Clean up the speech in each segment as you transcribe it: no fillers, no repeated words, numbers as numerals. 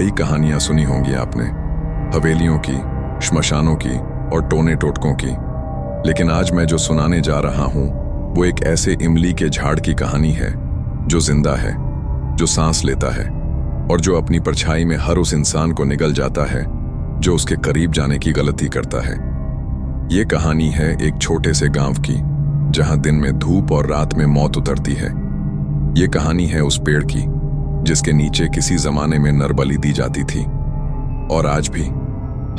कई कहानियां सुनी होंगी आपने, हवेलियों की, श्मशानों की और टोने टोटकों की। लेकिन आज मैं जो सुनाने जा रहा हूं वो एक ऐसे इमली के झाड़ की कहानी है जो जिंदा है, जो सांस लेता है और जो अपनी परछाई में हर उस इंसान को निगल जाता है जो उसके करीब जाने की गलती करता है। ये कहानी है एक छोटे से गांव की जहां दिन में धूप और रात में मौत उतरती है। ये कहानी है उस पेड़ की जिसके नीचे किसी जमाने में नरबली दी जाती थी और आज भी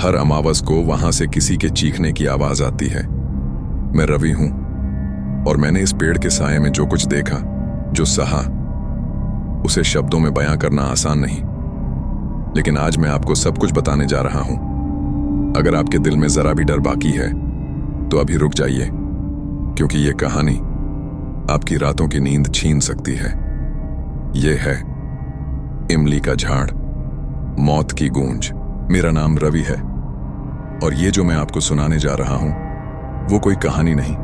हर अमावस को वहां से किसी के चीखने की आवाज आती है। मैं रवि हूं और मैंने इस पेड़ के साये में जो कुछ देखा, जो सहा, उसे शब्दों में बयां करना आसान नहीं, लेकिन आज मैं आपको सब कुछ बताने जा रहा हूं। अगर आपके दिल में जरा भी डर बाकी है तो अभी रुक जाइए, क्योंकि ये कहानी आपकी रातों की नींद छीन सकती है। ये है इमली का झाड़, मौत की गूंज। मेरा नाम रवि है और ये जो मैं आपको सुनाने जा रहा हूं वो कोई कहानी नहीं,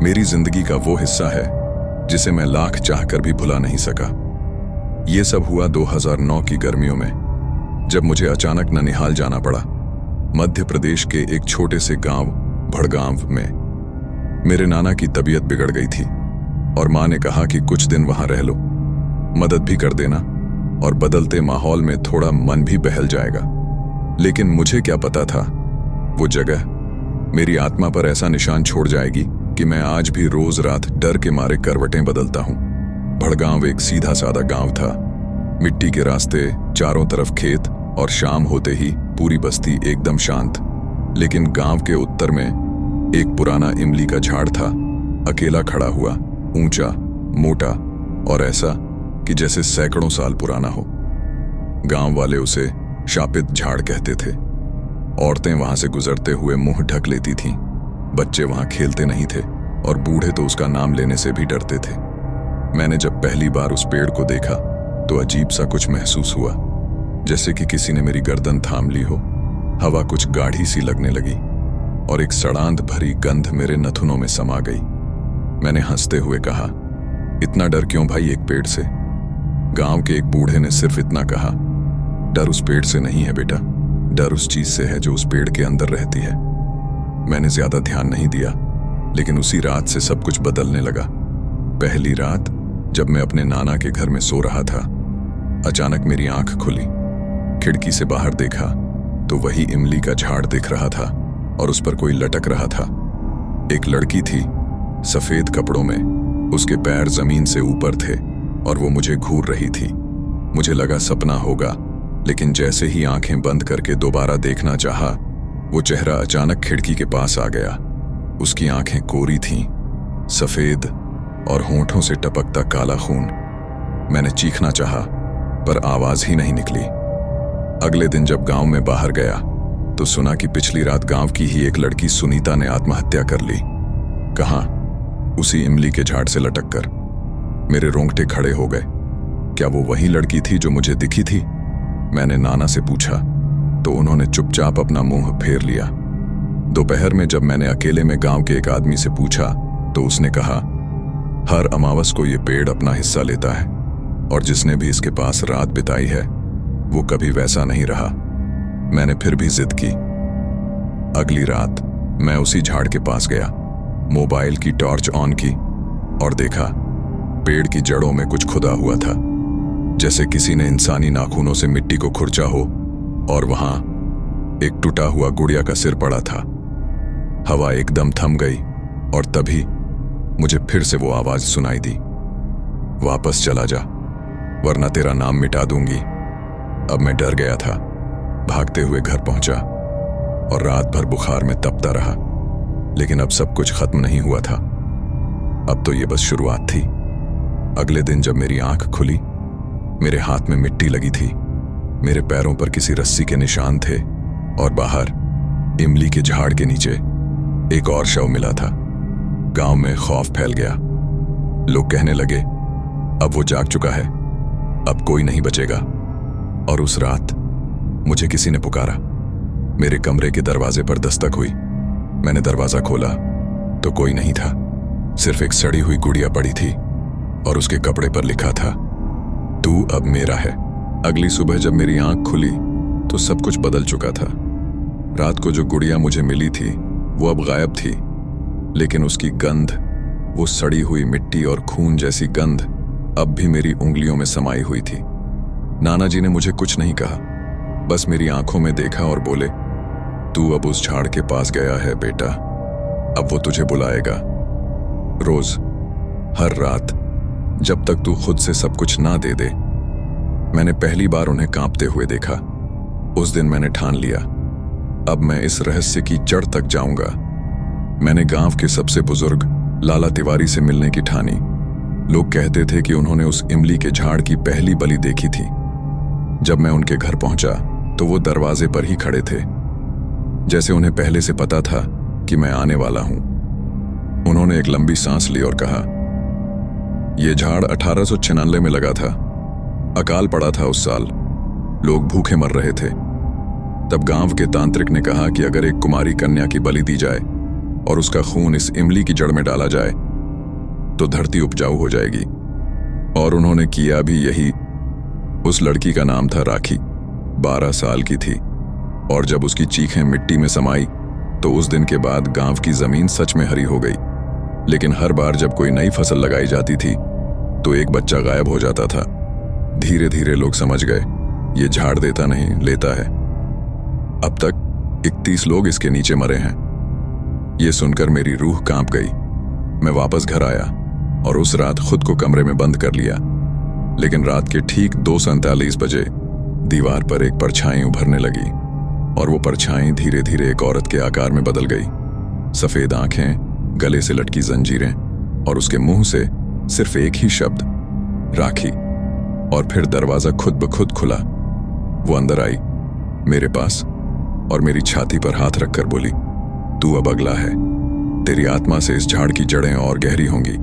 मेरी जिंदगी का वो हिस्सा है जिसे मैं लाख चाहकर भी भुला नहीं सका। ये सब हुआ 2009 की गर्मियों में, जब मुझे अचानक ननिहाल जाना पड़ा, मध्य प्रदेश के एक छोटे से गांव भड़गांव में। मेरे नाना की तबीयत बिगड़ गई थी और मां ने कहा कि कुछ दिन वहां रह लो, मदद भी कर देना और बदलते माहौल में थोड़ा मन भी बहल जाएगा। लेकिन मुझे क्या पता था वो जगह मेरी आत्मा पर ऐसा निशान छोड़ जाएगी कि मैं आज भी रोज रात डर के मारे करवटें बदलता हूं। भड़गांव एक सीधा साधा गांव था, मिट्टी के रास्ते, चारों तरफ खेत और शाम होते ही पूरी बस्ती एकदम शांत। लेकिन गांव के उत्तर में एक पुराना इमली का झाड़ था, अकेला खड़ा हुआ, ऊंचा, मोटा और ऐसा कि जैसे सैकड़ों साल पुराना हो। गांव वाले उसे शापित झाड़ कहते थे। औरतें वहां से गुजरते हुए मुंह ढक लेती थीं, बच्चे वहां खेलते नहीं थे और बूढ़े तो उसका नाम लेने से भी डरते थे। मैंने जब पहली बार उस पेड़ को देखा तो अजीब सा कुछ महसूस हुआ, जैसे कि किसी ने मेरी गर्दन थाम ली हो। हवा कुछ गाढ़ी सी लगने लगी और एक सड़ांध भरी गंध मेरे नथुनों में समा गई। मैंने हंसते हुए कहा, इतना डर क्यों भाई एक पेड़ से? गांव के एक बूढ़े ने सिर्फ इतना कहा, डर उस पेड़ से नहीं है बेटा, डर उस चीज से है जो उस पेड़ के अंदर रहती है। मैंने ज्यादा ध्यान नहीं दिया, लेकिन उसी रात से सब कुछ बदलने लगा। पहली रात जब मैं अपने नाना के घर में सो रहा था, अचानक मेरी आंख खुली। खिड़की से बाहर देखा तो वही इमली का झाड़ दिख रहा था और उस पर कोई लटक रहा था। एक लड़की थी, सफेद कपड़ों में, उसके पैर जमीन से ऊपर थे और वो मुझे घूर रही थी। मुझे लगा सपना होगा, लेकिन जैसे ही आंखें बंद करके दोबारा देखना चाहा, वो चेहरा अचानक खिड़की के पास आ गया। उसकी आंखें कोरी थीं, सफेद और होंठों से टपकता काला खून। मैंने चीखना चाहा, पर आवाज ही नहीं निकली। अगले दिन जब गांव में बाहर गया तो सुना कि पिछली रात गांव की ही एक लड़की सुनीता ने आत्महत्या कर ली। कहाँ? उसी इमली के झाड़ से लटक कर। मेरे रोंगटे खड़े हो गए। क्या वो वही लड़की थी जो मुझे दिखी थी? मैंने नाना से पूछा तो उन्होंने चुपचाप अपना मुंह फेर लिया। दोपहर में जब मैंने अकेले में गांव के एक आदमी से पूछा तो उसने कहा, हर अमावस को ये पेड़ अपना हिस्सा लेता है और जिसने भी इसके पास रात बिताई है वो कभी वैसा नहीं रहा। मैंने फिर भी जिद की। अगली रात मैं उसी झाड़ के पास गया, मोबाइल की टॉर्च ऑन की और देखा पेड़ की जड़ों में कुछ खुदा हुआ था, जैसे किसी ने इंसानी नाखूनों से मिट्टी को खुरचा हो, और वहां एक टूटा हुआ गुड़िया का सिर पड़ा था। हवा एकदम थम गई और तभी मुझे फिर से वो आवाज सुनाई दी, वापस चला जा वरना तेरा नाम मिटा दूंगी। अब मैं डर गया था, भागते हुए घर पहुंचा और रात भर बुखार में तपता रहा। लेकिन अब सब कुछ खत्म नहीं हुआ था, अब तो ये बस शुरुआत थी। अगले दिन जब मेरी आंख खुली, मेरे हाथ में मिट्टी लगी थी, मेरे पैरों पर किसी रस्सी के निशान थे और बाहर इमली के झाड़ के नीचे एक और शव मिला था। गांव में खौफ फैल गया। लोग कहने लगे, अब वो जाग चुका है, अब कोई नहीं बचेगा। और उस रात मुझे किसी ने पुकारा। मेरे कमरे के दरवाजे पर दस्तक हुई। मैंने दरवाजा खोला तो कोई नहीं था, सिर्फ एक सड़ी हुई गुड़िया पड़ी थी और उसके कपड़े पर लिखा था, तू अब मेरा है। अगली सुबह जब मेरी आंख खुली तो सब कुछ बदल चुका था। रात को जो गुड़िया मुझे मिली थी वो अब गायब थी, लेकिन उसकी गंध, वो सड़ी हुई मिट्टी और खून जैसी गंध अब भी मेरी उंगलियों में समाई हुई थी। नाना जी ने मुझे कुछ नहीं कहा, बस मेरी आंखों में देखा और बोले, तू अब उस झाड़ के पास गया है बेटा, अब वो तुझे बुलाएगा। रोज, हर रात, जब तक तू खुद से सब कुछ ना दे दे। मैंने पहली बार उन्हें कांपते हुए देखा। उस दिन मैंने ठान लिया, अब मैं इस रहस्य की जड़ तक जाऊंगा। मैंने गांव के सबसे बुजुर्ग लाला तिवारी से मिलने की ठानी। लोग कहते थे कि उन्होंने उस इमली के झाड़ की पहली बलि देखी थी। जब मैं उनके घर पहुंचा तो वो दरवाजे पर ही खड़े थे, जैसे उन्हें पहले से पता था कि मैं आने वाला हूं। उन्होंने एक लंबी सांस ली और कहा, यह झाड़ 1896 में लगा था। अकाल पड़ा था उस साल, लोग भूखे मर रहे थे। तब गांव के तांत्रिक ने कहा कि अगर एक कुमारी कन्या की बलि दी जाए और उसका खून इस इमली की जड़ में डाला जाए तो धरती उपजाऊ हो जाएगी। और उन्होंने किया भी यही। उस लड़की का नाम था राखी, 12 साल की थी, और जब उसकी चीखें मिट्टी में समाई तो उस दिन के बाद गांव की जमीन सच में हरी हो गई। लेकिन हर बार जब कोई नई फसल लगाई जाती थी तो एक बच्चा गायब हो जाता था। धीरे धीरे लोग समझ गए, ये झाड़ देता नहीं, लेता है। अब तक 31 लोग इसके नीचे मरे हैं। ये सुनकर मेरी रूह कांप गई। मैं वापस घर आया और उस रात खुद को कमरे में बंद कर लिया। लेकिन रात के ठीक 2:47 बजे दीवार पर एक परछाई उभरने लगी, और वो परछाई धीरे धीरे एक औरत के आकार में बदल गई। सफेद आंखें, गले से लटकी जंजीरें, और उसके मुंह से सिर्फ एक ही शब्द, राखी। और फिर दरवाजा खुद ब खुद खुला। वो अंदर आई, मेरे पास, और मेरी छाती पर हाथ रखकर बोली, तू अब अगला है। तेरी आत्मा से इस झाड़ की जड़ें और गहरी होंगी।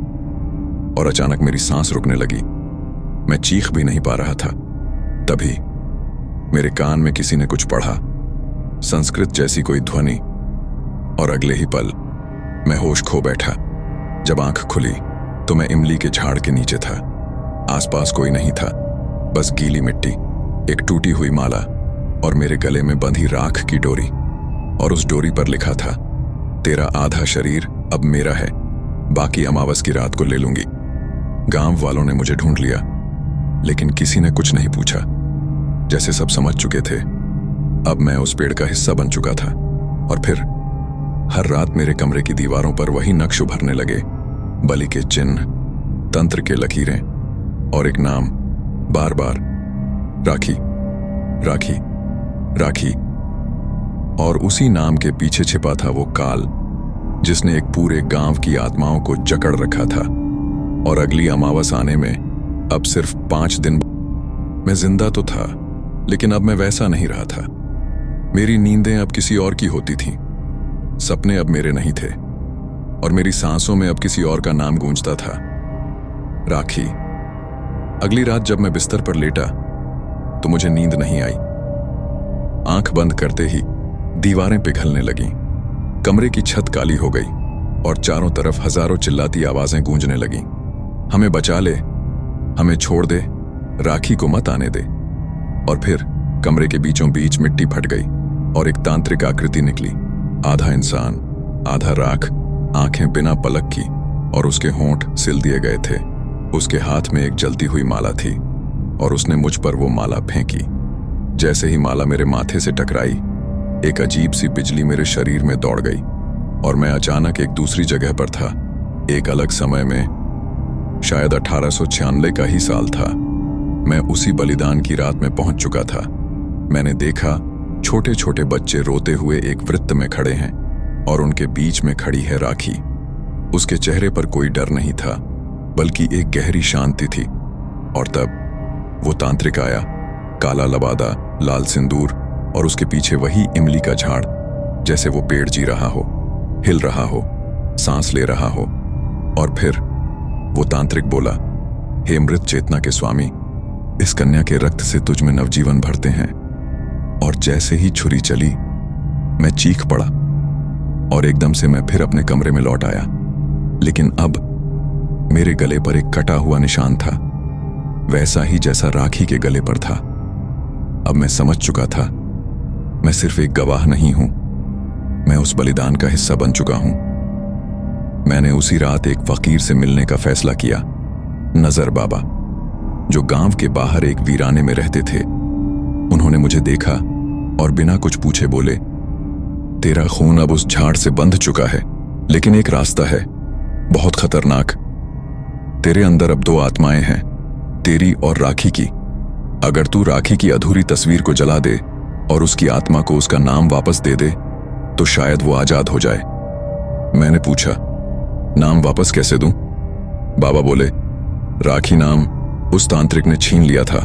और अचानक मेरी सांस रुकने लगी। मैं चीख भी नहीं पा रहा था। तभी मेरे कान में किसी ने कुछ पढ़ा, संस्कृत जैसी कोई ध्वनि, और अगले ही पल मैं होश खो बैठा। जब आंख खुली तो मैं इमली के झाड़ के नीचे था। आसपास कोई नहीं था, बस गीली मिट्टी, एक टूटी हुई माला, और मेरे गले में बंधी राख की डोरी। और उस डोरी पर लिखा था, तेरा आधा शरीर अब मेरा है, बाकी अमावस की रात को ले लूंगी। गांव वालों ने मुझे ढूंढ लिया, लेकिन किसी ने कुछ नहीं पूछा, जैसे सब समझ चुके थे अब मैं उस पेड़ का हिस्सा बन चुका था। और फिर हर रात मेरे कमरे की दीवारों पर वही नक्श उभरने लगे, बलि के चिन्ह, तंत्र के लकीरें, और एक नाम, बार बार, राखी, राखी, राखी। और उसी नाम के पीछे छिपा था वो काल, जिसने एक पूरे गांव की आत्माओं को जकड़ रखा था। और अगली अमावस आने में अब सिर्फ 5 दिन। मैं जिंदा तो था, लेकिन अब मैं वैसा नहीं रहा था। मेरी नींदें अब किसी और की होती थीं, सपने अब मेरे नहीं थे, और मेरी सांसों में अब किसी और का नाम गूंजता था, राखी। अगली रात जब मैं बिस्तर पर लेटा तो मुझे नींद नहीं आई। आंख बंद करते ही दीवारें पिघलने लगीं, कमरे की छत काली हो गई, और चारों तरफ हजारों चिल्लाती आवाजें गूंजने लगीं, हमें बचा ले, हमें छोड़ दे, राखी को मत आने दे। और फिर कमरे के बीचों बीच मिट्टी फट गई और एक तांत्रिक आकृति निकली, आधा इंसान आधा राख, आंखें बिना पलक की, और उसके होंठ सिल दिए गए थे। उसके हाथ में एक जलती हुई माला थी, और उसने मुझ पर वो माला फेंकी। जैसे ही माला मेरे माथे से टकराई, एक अजीब सी बिजली मेरे शरीर में दौड़ गई, और मैं अचानक एक दूसरी जगह पर था, एक अलग समय में। शायद 1896 का ही साल था। मैं उसी बलिदान की रात में पहुंच चुका था। मैंने देखा छोटे छोटे बच्चे रोते हुए एक वृत्त में खड़े हैं, और उनके बीच में खड़ी है राखी। उसके चेहरे पर कोई डर नहीं था, बल्कि एक गहरी शांति थी। और तब वो तांत्रिक आया, काला लबादा, लाल सिंदूर, और उसके पीछे वही इमली का झाड़, जैसे वो पेड़ जी रहा हो, हिल रहा हो, सांस ले रहा हो। और फिर वो तांत्रिक बोला, हे मृत चेतना के स्वामी, इस कन्या के रक्त से तुझ में नवजीवन भरते हैं। और जैसे ही छुरी चली, मैं चीख पड़ा, और एकदम से मैं फिर अपने कमरे में लौट आया। लेकिन अब मेरे गले पर एक कटा हुआ निशान था, वैसा ही जैसा राखी के गले पर था। अब मैं समझ चुका था, मैं सिर्फ एक गवाह नहीं हूं, मैं उस बलिदान का हिस्सा बन चुका हूं। मैंने उसी रात एक फकीर से मिलने का फैसला किया, नजर बाबा, जो गांव के बाहर एक वीराने में रहते थे। उन्होंने मुझे देखा और बिना कुछ पूछे बोले, तेरा खून अब उस झाड़ से बंध चुका है, लेकिन एक रास्ता है, बहुत खतरनाक। तेरे अंदर अब दो आत्माएं हैं, तेरी और राखी की। अगर तू राखी की अधूरी तस्वीर को जला दे और उसकी आत्मा को उसका नाम वापस दे दे तो शायद वो आजाद हो जाए। मैंने पूछा, नाम वापस कैसे दूं? बाबा बोले, राखी नाम उस तांत्रिक ने छीन लिया था,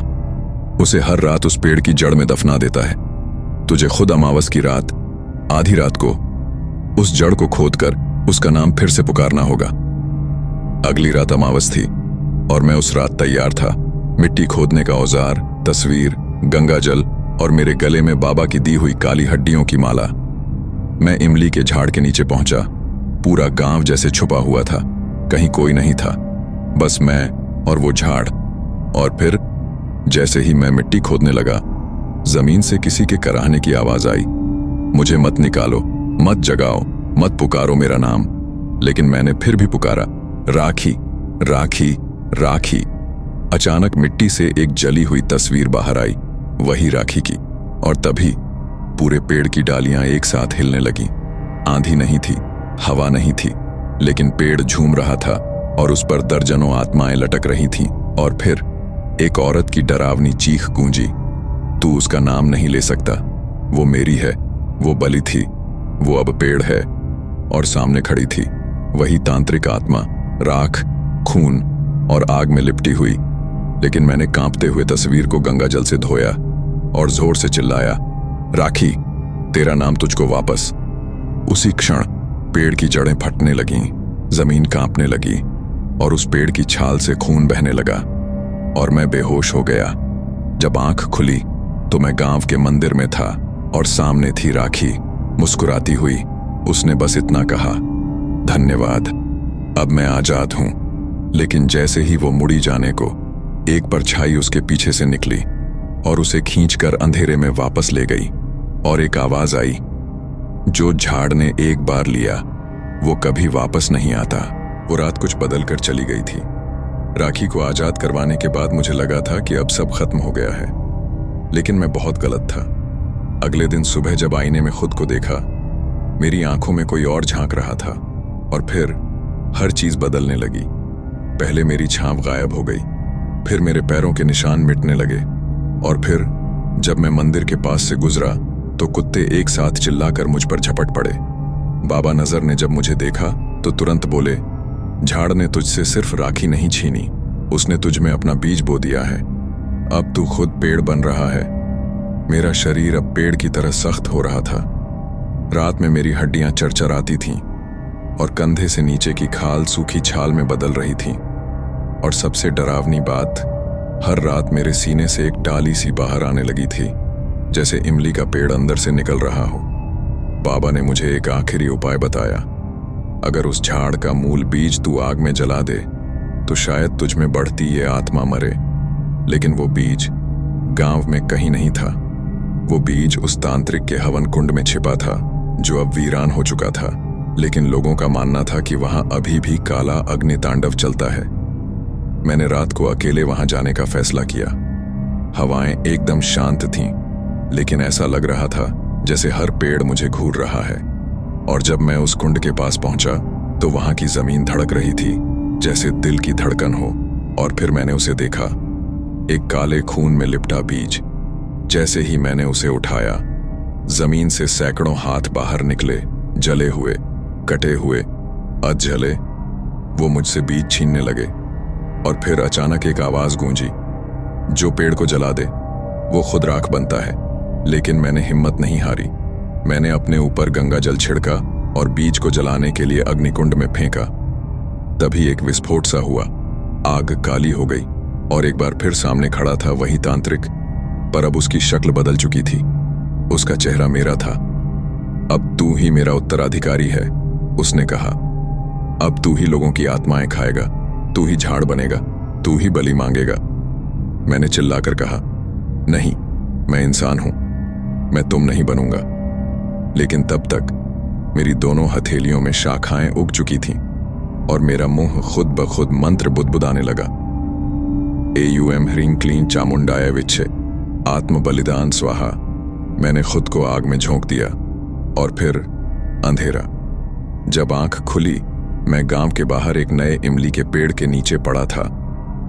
उसे हर रात उस पेड़ की जड़ में दफना देता है। तुझे खुद अमावस की रात, आधी रात को उस जड़ को खोदकर उसका नाम फिर से पुकारना होगा। अगली रात अमावस थी और मैं उस रात तैयार था, मिट्टी खोदने का औजार, तस्वीर, गंगा जल और मेरे गले में बाबा की दी हुई काली हड्डियों की माला। मैं इमली के झाड़ के नीचे पहुंचा। पूरा गांव जैसे छुपा हुआ था, कहीं कोई नहीं था, बस मैं और वो झाड़। और फिर जैसे ही मैं मिट्टी खोदने लगा, जमीन से किसी के कराहने की आवाज आई, मुझे मत निकालो, मत जगाओ, मत पुकारो मेरा नाम। लेकिन मैंने फिर भी पुकारा, राखी, राखी, राखी। अचानक मिट्टी से एक जली हुई तस्वीर बाहर आई, वही राखी की। और तभी पूरे पेड़ की डालियां एक साथ हिलने लगी। आंधी नहीं थी, हवा नहीं थी, लेकिन पेड़ झूम रहा था और उस पर दर्जनों आत्माएं लटक रही थीं। और फिर एक औरत की डरावनी चीख गूंजी, तू उसका नाम नहीं ले सकता, वो मेरी है, वो बलि थी, वो अब पेड़ है। और सामने खड़ी थी वही तांत्रिक आत्मा, राख, खून और आग में लिपटी हुई। लेकिन मैंने कांपते हुए तस्वीर को गंगा जल से धोया और जोर से चिल्लाया, राखी, तेरा नाम तुझको वापस। उसी क्षण पेड़ की जड़ें फटने लगीं, जमीन कांपने लगी और उस पेड़ की छाल से खून बहने लगा और मैं बेहोश हो गया। जब आंख खुली तो मैं गांव के मंदिर में था और सामने थी राखी, मुस्कुराती हुई। उसने बस इतना कहा, धन्यवाद, अब मैं आजाद हूं। लेकिन जैसे ही वो मुड़ी जाने को, एक परछाई उसके पीछे से निकली और उसे खींचकर अंधेरे में वापस ले गई। और एक आवाज आई, जो झाड़ ने एक बार लिया वो कभी वापस नहीं आता। वो रात कुछ बदल कर चली गई थी। राखी को आजाद करवाने के बाद मुझे लगा था कि अब सब खत्म हो गया है, लेकिन मैं बहुत गलत था। अगले दिन सुबह जब आईने में खुद को देखा, मेरी आंखों में कोई और झांक रहा था। और फिर हर चीज बदलने लगी। पहले मेरी छांव गायब हो गई, फिर मेरे पैरों के निशान मिटने लगे, और फिर जब मैं मंदिर के पास से गुजरा तो कुत्ते एक साथ चिल्लाकर मुझ पर झपट पड़े। बाबा नजर ने जब मुझे देखा तो तुरंत बोले, झाड़ ने तुझसे सिर्फ राखी नहीं छीनी, उसने तुझ में अपना बीज बो दिया है। अब तू खुद पेड़ बन रहा है। मेरा शरीर अब पेड़ की तरह सख्त हो रहा था। रात में मेरी हड्डियां चरचराती थीं और कंधे से नीचे की खाल सूखी छाल में बदल रही थी। और सबसे डरावनी बात, हर रात मेरे सीने से एक डाली सी बाहर आने लगी थी, जैसे इमली का पेड़ अंदर से निकल रहा हो। बाबा ने मुझे एक आखिरी उपाय बताया, अगर उस झाड़ का मूल बीज तू आग में जला दे तो शायद तुझ में बढ़ती ये आत्मा मरे। लेकिन वो बीज गांव में कहीं नहीं था। वो बीज उस तांत्रिक के हवन कुंड में छिपा था, जो अब वीरान हो चुका था। लेकिन लोगों का मानना था कि वहां अभी भी काला अग्नि तांडव चलता है। मैंने रात को अकेले वहां जाने का फैसला किया। हवाएं एकदम शांत थीं, लेकिन ऐसा लग रहा था जैसे हर पेड़ मुझे घूर रहा है। और जब मैं उस कुंड के पास पहुंचा तो वहां की जमीन धड़क रही थी, जैसे दिल की धड़कन हो। और फिर मैंने उसे देखा, एक काले खून में लिपटा बीज। जैसे ही मैंने उसे उठाया, जमीन से सैकड़ों हाथ बाहर निकले, जले हुए, कटे हुए, अधजले। वो मुझसे बीज छीनने लगे। और फिर अचानक एक आवाज गूंजी, जो पेड़ को जला दे वो खुद राख बनता है। लेकिन मैंने हिम्मत नहीं हारी। मैंने अपने ऊपर गंगा जल छिड़का और बीज को जलाने के लिए अग्निकुंड में फेंका। तभी एक विस्फोट सा हुआ, आग काली हो गई और एक बार फिर सामने खड़ा था वही तांत्रिक, पर अब उसकी शक्ल बदल चुकी थी। उसका चेहरा मेरा था। अब तू ही मेरा उत्तराधिकारी है, उसने कहा। अब तू ही लोगों की आत्माएं खाएगा, तू ही झाड़ बनेगा, तू ही बलि मांगेगा। मैंने चिल्लाकर कहा, नहीं, मैं इंसान हूं, मैं तुम नहीं बनूंगा। लेकिन तब तक मेरी दोनों हथेलियों में शाखाएं उग चुकी थीं और मेरा मुंह खुद ब खुद मंत्र बुदबुदाने लगा। एयूएम ह्रीं क्लीं चामुंडाय विच्छे, आत्म बलिदान स्वाहा। मैंने खुद को आग में झोंक दिया। और फिर अंधेरा। जब आंख खुली, मैं गांव के बाहर एक नए इमली के पेड़ के नीचे पड़ा था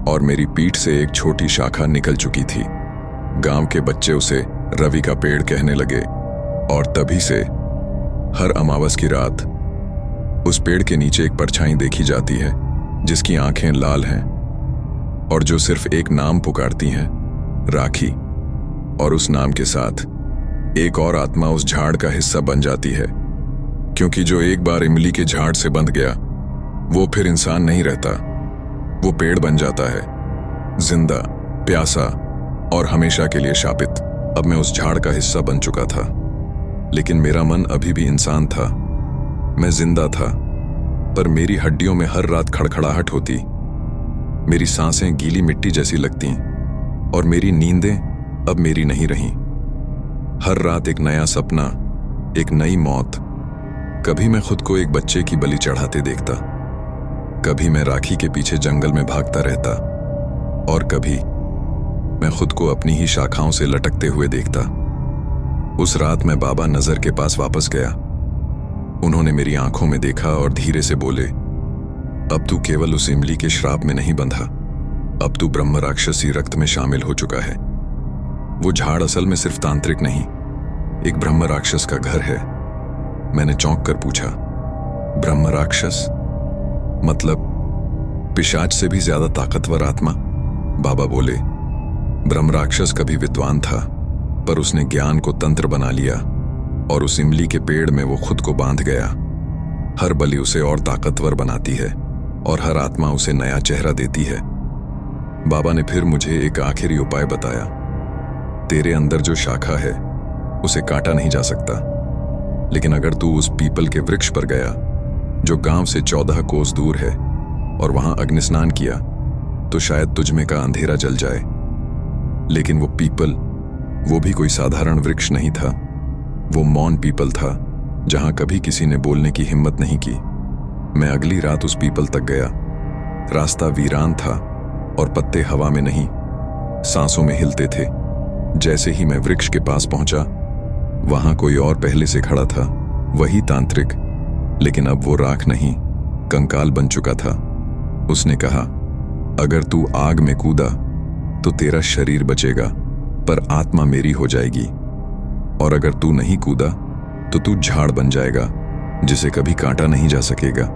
और मेरी पीठ से एक छोटी शाखा निकल चुकी थी। गांव के बच्चे उसे रवि का पेड़ कहने लगे और तभी से हर अमावस की रात उस पेड़ के नीचे एक परछाई देखी जाती है जिसकी आंखें लाल हैं और जो सिर्फ एक नाम पुकारती हैं, राखी। और उस नाम के साथ एक और आत्मा उस झाड़ का हिस्सा बन जाती है, क्योंकि जो एक बार इमली के झाड़ से बंध गया वो फिर इंसान नहीं रहता, वो पेड़ बन जाता है, जिंदा, प्यासा और हमेशा के लिए शापित। अब मैं उस झाड़ का हिस्सा बन चुका था, लेकिन मेरा मन अभी भी इंसान था। मैं जिंदा था, पर मेरी हड्डियों में हर रात खड़खड़ाहट होती, मेरी सांसें गीली मिट्टी जैसी लगती और मेरी नींदें अब मेरी नहीं रहीं। हर रात एक नया सपना, एक नई मौत। कभी मैं खुद को एक बच्चे की बलि चढ़ाते देखता, कभी मैं राखी के पीछे जंगल में भागता रहता और कभी मैं खुद को अपनी ही शाखाओं से लटकते हुए देखता। उस रात मैं बाबा नजर के पास वापस गया। उन्होंने मेरी आंखों में देखा और धीरे से बोले, अब तू केवल उस इमली के श्राप में नहीं बंधा, अब तू ब्रह्म राक्षसी रक्त में शामिल हो चुका है। वो झाड़ असल में सिर्फ तांत्रिक नहीं, एक ब्रह्म राक्षस का घर है। मैंने चौंक कर पूछा, ब्रह्म राक्षस मतलब पिशाच से भी ज्यादा ताकतवर आत्मा? बाबा बोले, ब्रह्म राक्षस कभी विद्वान था, पर उसने ज्ञान को तंत्र बना लिया और उस इमली के पेड़ में वो खुद को बांध गया। हर बलि उसे और ताकतवर बनाती है और हर आत्मा उसे नया चेहरा देती है। बाबा ने फिर मुझे एक आखिरी उपाय बताया, तेरे अंदर जो शाखा है उसे काटा नहीं जा सकता, लेकिन अगर तू उस पीपल के वृक्ष पर गया जो गांव से 14 कोस दूर है और वहां अग्निस्नान किया, तो शायद तुझमें का अंधेरा जल जाए। लेकिन वो पीपल, वो भी कोई साधारण वृक्ष नहीं था, वो मौन पीपल था जहां कभी किसी ने बोलने की हिम्मत नहीं की। मैं अगली रात उस पीपल तक गया। रास्ता वीरान था और पत्ते हवा में नहीं, सांसों में हिलते थे। जैसे ही मैं वृक्ष के पास पहुंचा, वहां कोई और पहले से खड़ा था, वही तांत्रिक, लेकिन अब वो राख नहीं, कंकाल बन चुका था। उसने कहा, अगर तू आग में कूदा तो तेरा शरीर बचेगा, पर आत्मा मेरी हो जाएगी, और अगर तू नहीं कूदा तो तू झाड़ बन जाएगा जिसे कभी काटा नहीं जा सकेगा।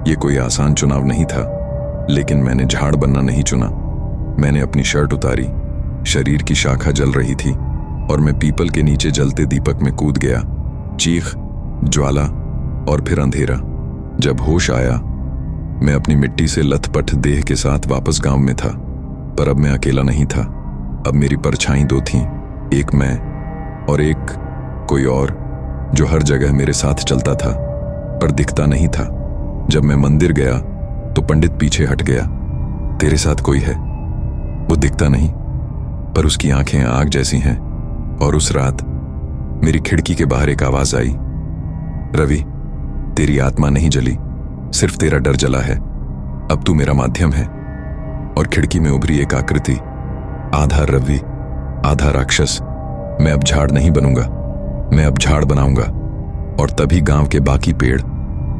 ये कोई आसान चुनाव नहीं था, लेकिन मैंने झाड़ बनना नहीं चुना। मैंने अपनी शर्ट उतारी, शरीर की शाखा जल रही थी और मैं पीपल के नीचे जलते दीपक में कूद गया। चीख, ज्वाला और फिर अंधेरा। जब होश आया, मैं अपनी मिट्टी से लथपथ देह के साथ वापस गांव में था, पर अब मैं अकेला नहीं था। अब मेरी परछाई दो थीं, एक मैं और एक कोई और जो हर जगह मेरे साथ चलता था पर दिखता नहीं था। जब मैं मंदिर गया तो पंडित पीछे हट गया। तेरे साथ कोई है, वो दिखता नहीं, पर उसकी आंखें आग जैसी हैं। और उस रात मेरी खिड़की के बाहर एक आवाज आई, रवि, तेरी आत्मा नहीं जली, सिर्फ तेरा डर जला है। अब तू मेरा माध्यम है। और खिड़की में उभरी एक आकृति, आधा रवि आधा राक्षस। मैं अब झाड़ नहीं बनूंगा, मैं अब झाड़ बनाऊंगा। और तभी गांव के बाकी पेड़,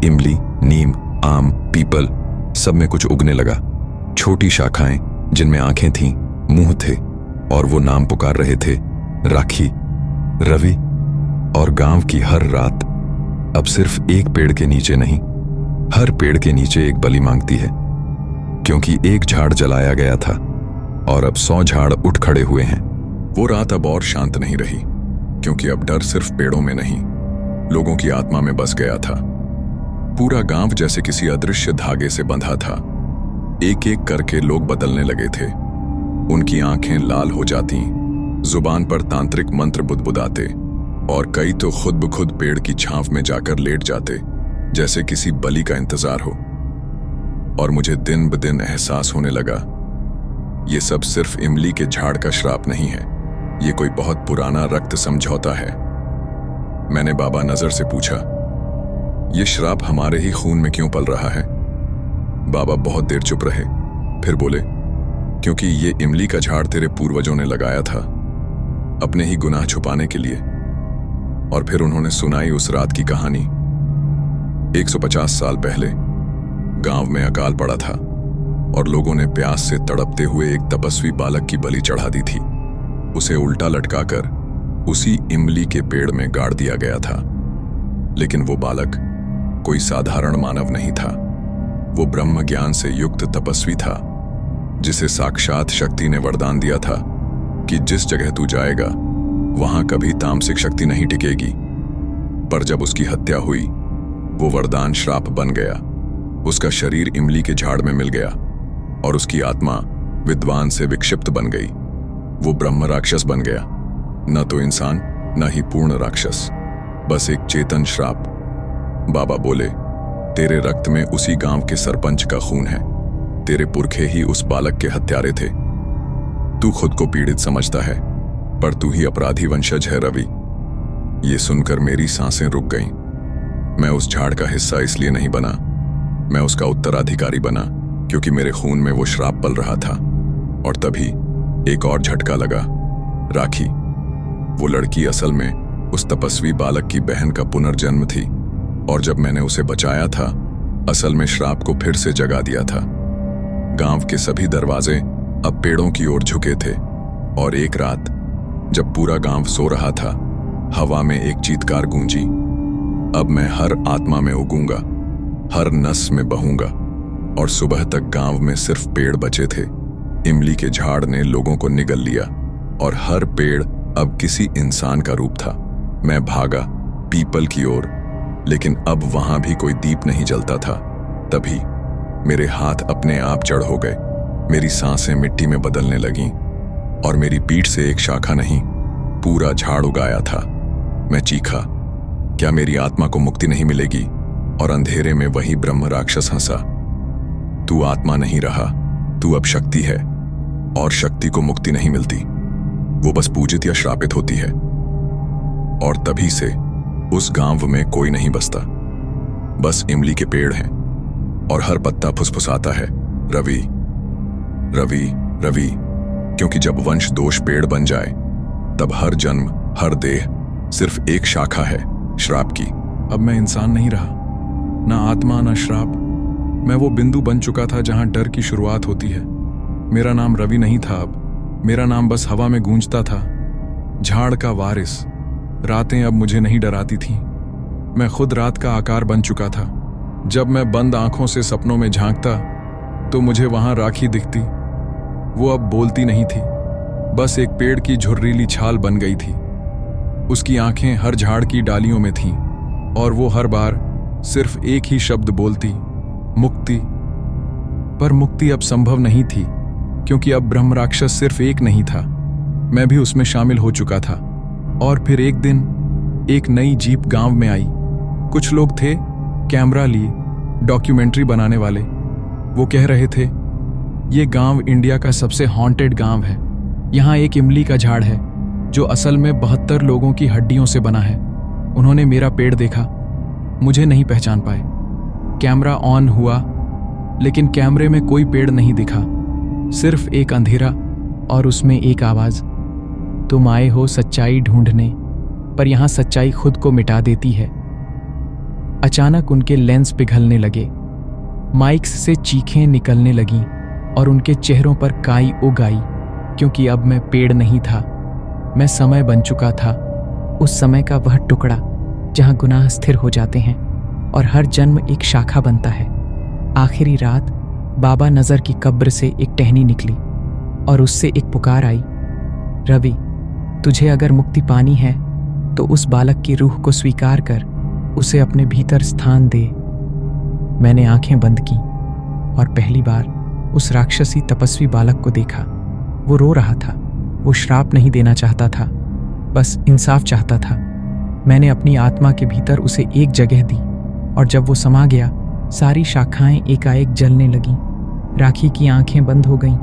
इमली, नीम, आम, पीपल, सब में कुछ उगने लगा। छोटी शाखाएं जिनमें आंखें थीं, मुंह थे, और वो नाम पुकार रहे थे, राखी, रवि। और गांव की हर रात अब सिर्फ एक पेड़ के नीचे नहीं, हर पेड़ के नीचे एक बलि मांगती है, क्योंकि एक झाड़ जलाया गया था और अब 100 झाड़ उठ खड़े हुए हैं। वो रात अब और शांत नहीं रही, क्योंकि अब डर सिर्फ पेड़ों में नहीं, लोगों की आत्मा में बस गया था। पूरा गांव जैसे किसी अदृश्य धागे से बंधा था। एक एक करके लोग बदलने लगे थे। उनकी आंखें लाल हो जाती, जुबान पर तांत्रिक मंत्र बुदबुदाते, और कई तो खुद ब खुद पेड़ की छांव में जाकर लेट जाते, जैसे किसी बलि का इंतजार हो। और मुझे दिन ब दिन एहसास होने लगा, ये सब सिर्फ इमली के झाड़ का श्राप नहीं है, ये कोई बहुत पुराना रक्त समझौता है। मैंने बाबा नजर से पूछा, ये श्राप हमारे ही खून में क्यों पल रहा है? बाबा बहुत देर चुप रहे, फिर बोले, क्योंकि ये इमली का झाड़ तेरे पूर्वजों ने लगाया था, अपने ही गुनाह छुपाने के लिए। और फिर उन्होंने सुनाई उस रात की कहानी। 150 साल पहले गांव में अकाल पड़ा था और लोगों ने प्यास से तड़पते हुए एक तपस्वी बालक की बलि चढ़ा दी थी। उसे उल्टा लटकाकर उसी इमली के पेड़ में गाड़ दिया गया था। लेकिन वो बालक कोई साधारण मानव नहीं था। वो ब्रह्म ज्ञान से युक्त तपस्वी था, जिसे साक्षात शक्ति ने वरदान दिया था कि जिस जगह तू जाएगा वहां कभी तामसिक शक्ति नहीं टिकेगी। पर जब उसकी हत्या हुई, वो वरदान श्राप बन गया। उसका शरीर इमली के झाड़ में मिल गया और उसकी आत्मा विद्वान से विक्षिप्त बन गई। वो ब्रह्म राक्षस बन गया, न तो इंसान न ही पूर्ण राक्षस, बस एक चेतन श्राप। बाबा बोले, तेरे रक्त में उसी गांव के सरपंच का खून है। तेरे पुरखे ही उस बालक के हत्यारे थे। तू खुद को पीड़ित समझता है, पर तू ही अपराधी वंशज है रवि। ये सुनकर मेरी सांसें रुक गईं। मैं उस झाड़ का हिस्सा इसलिए नहीं बना, मैं उसका उत्तराधिकारी बना क्योंकि मेरे खून में वो श्राप पल रहा था। और तभी एक और झटका लगा। राखी, वो लड़की असल में उस तपस्वी बालक की बहन का पुनर्जन्म थी, और जब मैंने उसे बचाया था, असल में श्राप को फिर से जगा दिया था। गांव के सभी दरवाजे अब पेड़ों की ओर झुके थे, और एक रात जब पूरा गांव सो रहा था, हवा में एक चीत्कार गूंजी, अब मैं हर आत्मा में उगूंगा, हर नस में बहूंगा। और सुबह तक गांव में सिर्फ पेड़ बचे थे। इमली के झाड़ ने लोगों को निगल लिया और हर पेड़ अब किसी इंसान का रूप था। मैं भागा पीपल की ओर, लेकिन अब वहां भी कोई दीप नहीं जलता था। तभी मेरे हाथ अपने आप जड़ हो गए, मेरी सांसें मिट्टी में बदलने लगीं और मेरी पीठ से एक शाखा नहीं, पूरा झाड़ उगाया था। मैं चीखा, क्या मेरी आत्मा को मुक्ति नहीं मिलेगी? और अंधेरे में वही ब्रह्म राक्षस हंसा, तू आत्मा नहीं रहा, तू अब शक्ति है, और शक्ति को मुक्ति नहीं मिलती, वो बस पूजित या श्रापित होती है। और तभी से उस गांव में कोई नहीं बसता, बस इमली के पेड़ हैं और हर पत्ता फुसफुसाता है, रवि रवि रवि। क्योंकि जब वंश दोष पेड़ बन जाए, तब हर जन्म, हर देह सिर्फ एक शाखा है श्राप की। अब मैं इंसान नहीं रहा, ना आत्मा ना श्राप। मैं वो बिंदु बन चुका था जहां डर की शुरुआत होती है। मेरा नाम रवि नहीं था अब, मेरा नाम बस हवा में गूंजता था, झाड़ का वारिस। रातें अब मुझे नहीं डराती थीं। मैं खुद रात का आकार बन चुका था। जब मैं बंद आंखों से सपनों में झांकता तो मुझे वहां राखी दिखती। वो अब बोलती नहीं थी, बस एक पेड़ की झुर्रीली छाल बन गई थी। उसकी आंखें हर झाड़ की डालियों में थीं और वो हर बार सिर्फ एक ही शब्द बोलती, मुक्ति। पर मुक्ति अब संभव नहीं थी, क्योंकि अब ब्रह्म राक्षस सिर्फ एक नहीं था, मैं भी उसमें शामिल हो चुका था। और फिर एक दिन एक नई जीप गांव में आई। कुछ लोग थे कैमरा लिए, डॉक्यूमेंट्री बनाने वाले। वो कह रहे थे, ये गांव इंडिया का सबसे हॉन्टेड गांव है। यहाँ एक इमली का झाड़ है जो असल में 72 लोगों की हड्डियों से बना है। उन्होंने मेरा पेड़ देखा, मुझे नहीं पहचान पाए। कैमरा ऑन हुआ, लेकिन कैमरे में कोई पेड़ नहीं दिखा, सिर्फ एक अंधेरा और उसमें एक आवाज, तुम आए हो सच्चाई ढूंढने, पर यहां सच्चाई खुद को मिटा देती है। अचानक उनके लेंस पिघलने लगे, माइक्स से चीखें निकलने लगीं और उनके चेहरों पर काई उग आई, क्योंकि अब मैं पेड़ नहीं था, मैं समय बन चुका था। उस समय का वह टुकड़ा जहां गुनाह स्थिर हो जाते हैं और हर जन्म एक शाखा बनता है। आखिरी रात बाबा नजर की कब्र से एक टहनी निकली और उससे एक पुकार आई, रवि, तुझे अगर मुक्ति पानी है तो उस बालक की रूह को स्वीकार कर, उसे अपने भीतर स्थान दे। मैंने आंखें बंद की और पहली बार उस राक्षसी तपस्वी बालक को देखा। वो रो रहा था, वो श्राप नहीं देना चाहता था, बस इंसाफ चाहता था। मैंने अपनी आत्मा के भीतर उसे एक जगह दी और जब वो समा गया, सारी शाखाएं एकाएक जलने लगीं। राखी की आंखें बंद हो गईं,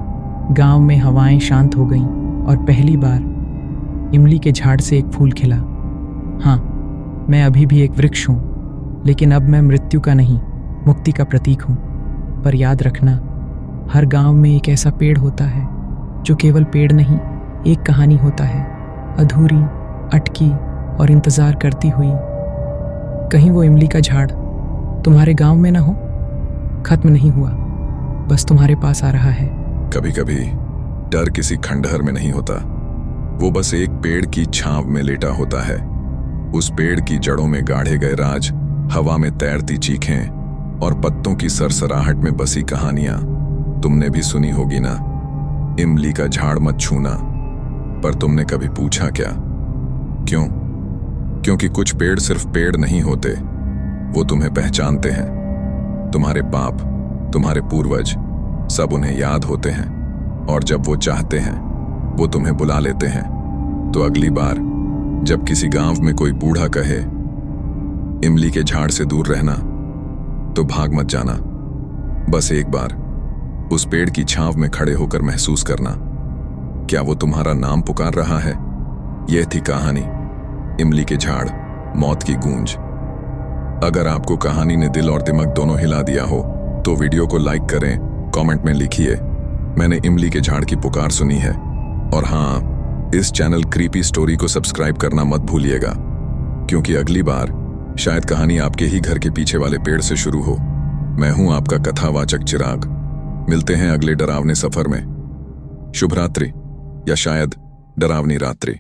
गांव में हवाएं शांत हो गईं और पहली बार इमली के झाड़ से एक फूल खिला। हाँ, मैं अभी भी एक वृक्ष हूँ, लेकिन अब मैं मृत्यु का नहीं, मुक्ति का प्रतीक हूँ। पर याद रखना, हर गांव में एक ऐसा पेड़ होता है जो केवल पेड़ नहीं, एक कहानी होता है, अधूरी, अटकी और इंतजार करती हुई। कहीं वो इमली का झाड़ तुम्हारे गांव में ना हो, खत्म नहीं हुआ, बस तुम्हारे पास आ रहा है। कभी कभी डर किसी खंडहर में नहीं होता, वो बस एक पेड़ की छांव में लेटा होता है। उस पेड़ की जड़ों में गाढ़े गए राज, हवा में तैरती चीखें और पत्तों की सरसराहट में बसी कहानियां तुमने भी सुनी होगी ना। इमली का झाड़ मत छूना, पर तुमने कभी पूछा क्या क्यों? क्योंकि कुछ पेड़ सिर्फ पेड़ नहीं होते, वो तुम्हें पहचानते हैं। तुम्हारे पाप, तुम्हारे पूर्वज, सब उन्हें याद होते हैं, और जब वो चाहते हैं वो तुम्हें बुला लेते हैं। तो अगली बार जब किसी गांव में कोई बूढ़ा कहे इमली के झाड़ से दूर रहना, तो भाग मत जाना। बस एक बार उस पेड़ की छांव में खड़े होकर महसूस करना, क्या वो तुम्हारा नाम पुकार रहा है? यह थी कहानी इमली के झाड़, मौत की गूंज। अगर आपको कहानी ने दिल और दिमाग दोनों हिला दिया हो तो वीडियो को लाइक करें, कमेंट में लिखिए मैंने इमली के झाड़ की पुकार सुनी है। और हाँ, इस चैनल क्रीपी स्टोरी को सब्सक्राइब करना मत भूलिएगा, क्योंकि अगली बार शायद कहानी आपके ही घर के पीछे वाले पेड़ से शुरू हो। मैं हूं आपका कथावाचक चिराग। मिलते हैं अगले डरावने सफर में। शुभ रात्रि, या शायद डरावनी रात्रि।